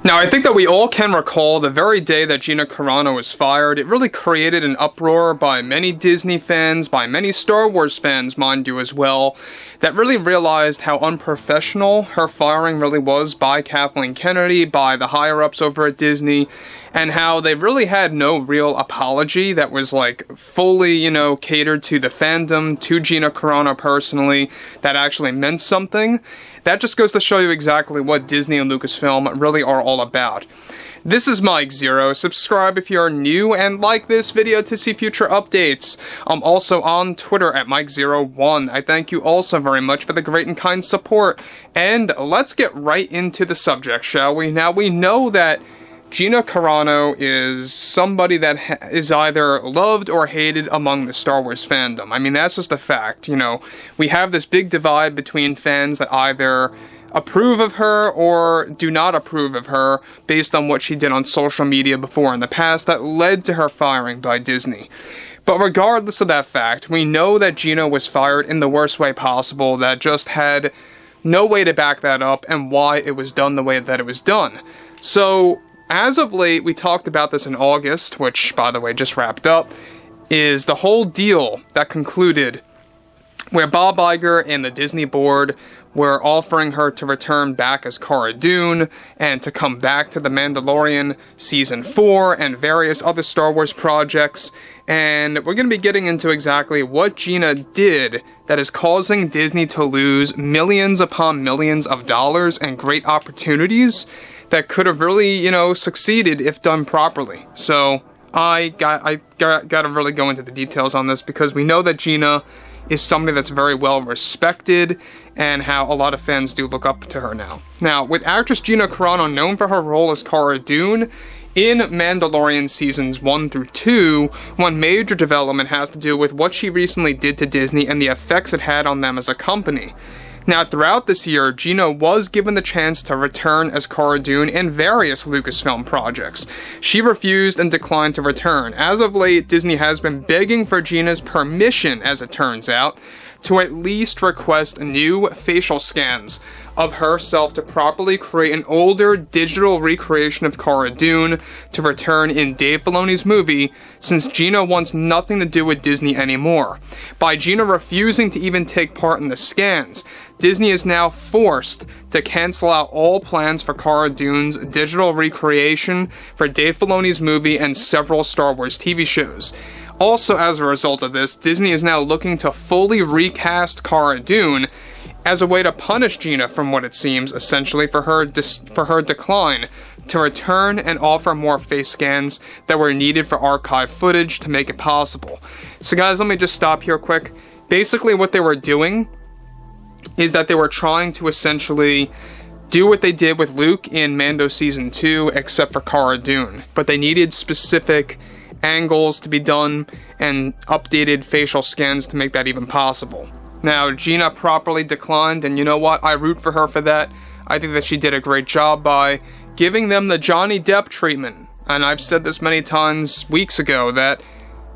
Now, I think that we all can recall the very day that Gina Carano was fired. It really created an uproar by many Disney fans, by many Star Wars fans, mind you, as well, that really realized how unprofessional her firing really was by Kathleen Kennedy, by the higher-ups over at Disney, and how they really had no real apology that was, like, fully, catered to the fandom, to Gina Carano personally, that actually meant something. That just goes to show you exactly what Disney and Lucasfilm really are all about. This is Mike Zero. Subscribe if you're new and like this video to see future updates. I'm also on Twitter at Mike01. I thank you also very much for the great and kind support. And let's get right into the subject, shall we? Now, we know that Gina Carano is somebody that is either loved or hated among the Star Wars fandom. I mean, that's just a fact, We have this big divide between fans that either approve of her or do not approve of her based on what she did on social media before in the past that led to her firing by Disney. But regardless of that fact, we know that Gina was fired in the worst way possible, that just had no way to back that up and why it was done the way that it was done. So, as of late, we talked about this in August, which, by the way, just wrapped up, is the whole deal that concluded where Bob Iger and the Disney board were offering her to return back as Cara Dune and to come back to The Mandalorian Season 4 and various other Star Wars projects. And we're going to be getting into exactly what Gina did that is causing Disney to lose millions upon millions of dollars and great opportunities that could have really, succeeded if done properly. So, I gotta really go into the details on this because we know that Gina is somebody that's very well respected and how a lot of fans do look up to her now. Now, with actress Gina Carano known for her role as Cara Dune in Mandalorian Seasons 1 through 2, one major development has to do with what she recently did to Disney and the effects it had on them as a company. Now, throughout this year, Gina was given the chance to return as Cara Dune in various Lucasfilm projects. She refused and declined to return. As of late, Disney has been begging for Gina's permission, as it turns out, to at least request new facial scans of herself to properly create an older digital recreation of Cara Dune to return in Dave Filoni's movie, since Gina wants nothing to do with Disney anymore. By Gina refusing to even take part in the scans, Disney is now forced to cancel out all plans for Cara Dune's digital recreation for Dave Filoni's movie and several Star Wars TV shows. Also, as a result of this, Disney is now looking to fully recast Cara Dune as a way to punish Gina from what it seems, essentially, for her decline to return and offer more face scans that were needed for archive footage to make it possible. So guys, let me just stop here quick. Basically, what they were doing is that they were trying to essentially do what they did with Luke in Mando Season 2, except for Cara Dune. But they needed specific angles to be done and updated facial scans to make that even possible. Now, Gina properly declined, and you know what? I root for her for that. I think that she did a great job by giving them the Johnny Depp treatment. And I've said this many times weeks ago, that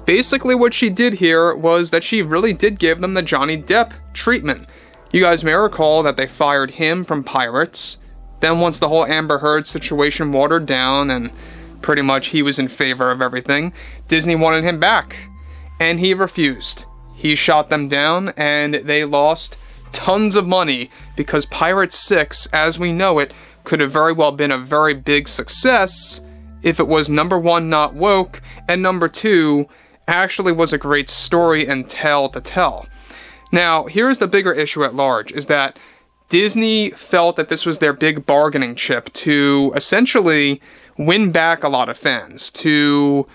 basically what she did here was that she really did give them the Johnny Depp treatment. You guys may recall that they fired him from Pirates. Then once the whole Amber Heard situation watered down and pretty much he was in favor of everything, Disney wanted him back. And he refused. He shot them down and they lost tons of money because Pirates 6, as we know it, could have very well been a very big success if it was, number one, not woke, and number two, actually was a great story and tale to tell. Now, here's the bigger issue at large, is that Disney felt that this was their big bargaining chip to essentially win back a lot of fans, to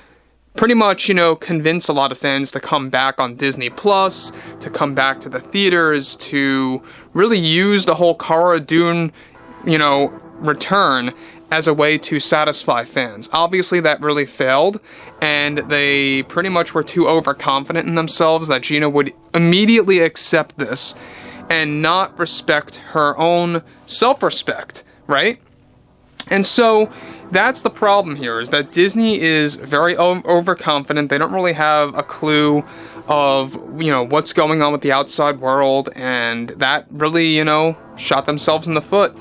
pretty much, convince a lot of fans to come back on Disney Plus, to come back to the theaters, to really use the whole Cara Dune, return as a way to satisfy fans. Obviously, that really failed, and they pretty much were too overconfident in themselves that Gina would immediately accept this and not respect her own self-respect, right? And so that's the problem here, is that Disney is very overconfident. They don't really have a clue of, what's going on with the outside world, and that really, shot themselves in the foot.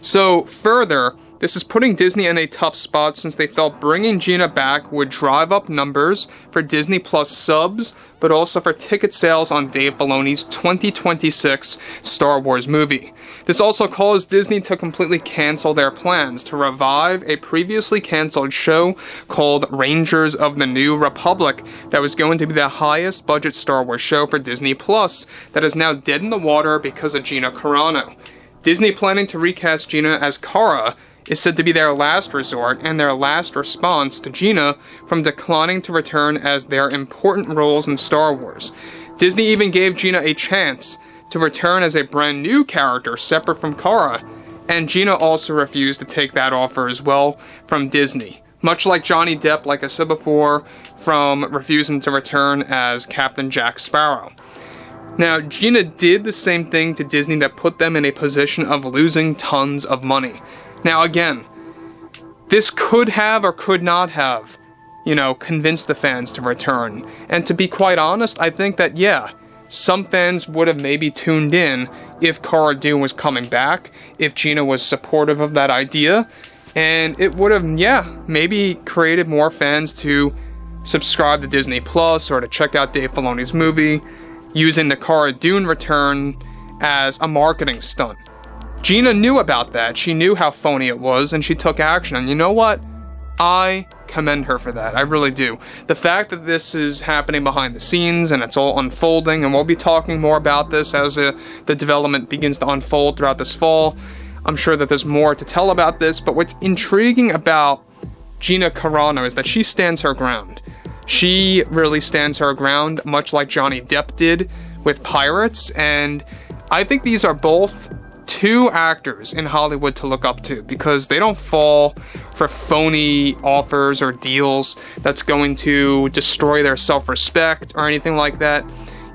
So further, This is putting Disney in a tough spot since they felt bringing Gina back would drive up numbers for Disney Plus subs, but also for ticket sales on Dave Filoni's 2026 Star Wars movie. This also caused Disney to completely cancel their plans to revive a previously canceled show called Rangers of the New Republic that was going to be the highest budget Star Wars show for Disney Plus that is now dead in the water because of Gina Carano. Disney planning to recast Gina as Cara is said to be their last resort and their last response to Gina from declining to return as their important roles in Star Wars. Disney even gave Gina a chance to return as a brand new character separate from Cara, and Gina also refused to take that offer as well from Disney. Much like Johnny Depp, like I said before, from refusing to return as Captain Jack Sparrow. Now, Gina did the same thing to Disney that put them in a position of losing tons of money. Now again, this could have or could not have, convinced the fans to return. And to be quite honest, I think that, yeah, some fans would have maybe tuned in if Cara Dune was coming back, if Gina was supportive of that idea, and it would have, maybe created more fans to subscribe to Disney Plus or to check out Dave Filoni's movie, using the Cara Dune return as a marketing stunt. Gina knew about that, she knew how phony it was, and she took action, and you know what? I commend her for that, I really do. The fact that this is happening behind the scenes, and it's all unfolding, and we'll be talking more about this as the development begins to unfold throughout this fall. I'm sure that there's more to tell about this, but what's intriguing about Gina Carano is that she stands her ground. She really stands her ground, much like Johnny Depp did with Pirates, and I think these are both two actors in Hollywood to look up to because they don't fall for phony offers or deals that's going to destroy their self-respect or anything like that.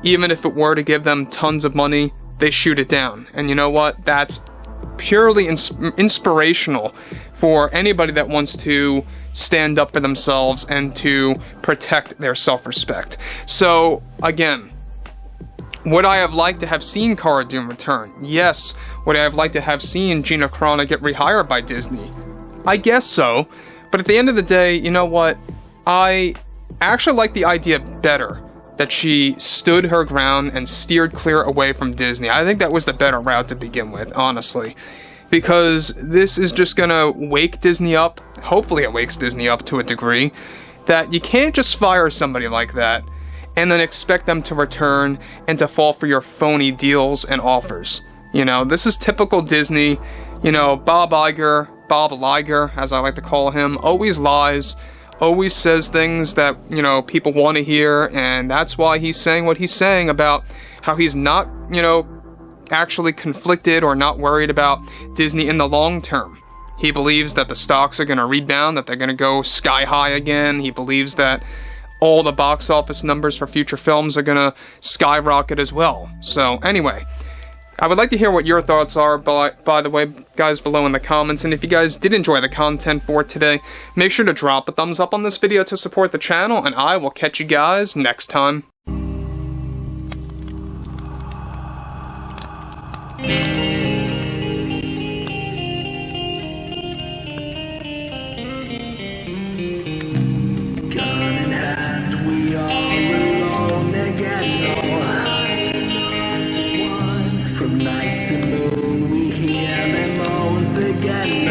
Even if it were to give them tons of money, they shoot it down. And you know what? That's purely inspirational for anybody that wants to stand up for themselves and to protect their self-respect. So, again, would I have liked to have seen Cara Dune return? Yes. Would I have liked to have seen Gina Carano get rehired by Disney? I guess so. But at the end of the day, you know what? I actually like the idea better that she stood her ground and steered clear away from Disney. I think that was the better route to begin with, honestly. Because this is just gonna wake Disney up, hopefully it wakes Disney up to a degree, that you can't just fire somebody like that and then expect them to return and to fall for your phony deals and offers. This is typical Disney. Bob Iger, as I like to call him, always lies, always says things that, people want to hear, and that's why he's saying what he's saying about how he's not, actually conflicted or not worried about Disney in the long term. He believes that the stocks are going to rebound, that they're going to go sky high again. He believes that all the box office numbers for future films are going to skyrocket as well. So anyway, I would like to hear what your thoughts are, by the way, guys, below in the comments. And if you guys did enjoy the content for today, make sure to drop a thumbs up on this video to support the channel, and I will catch you guys next time. From night to moon we hear them moans again.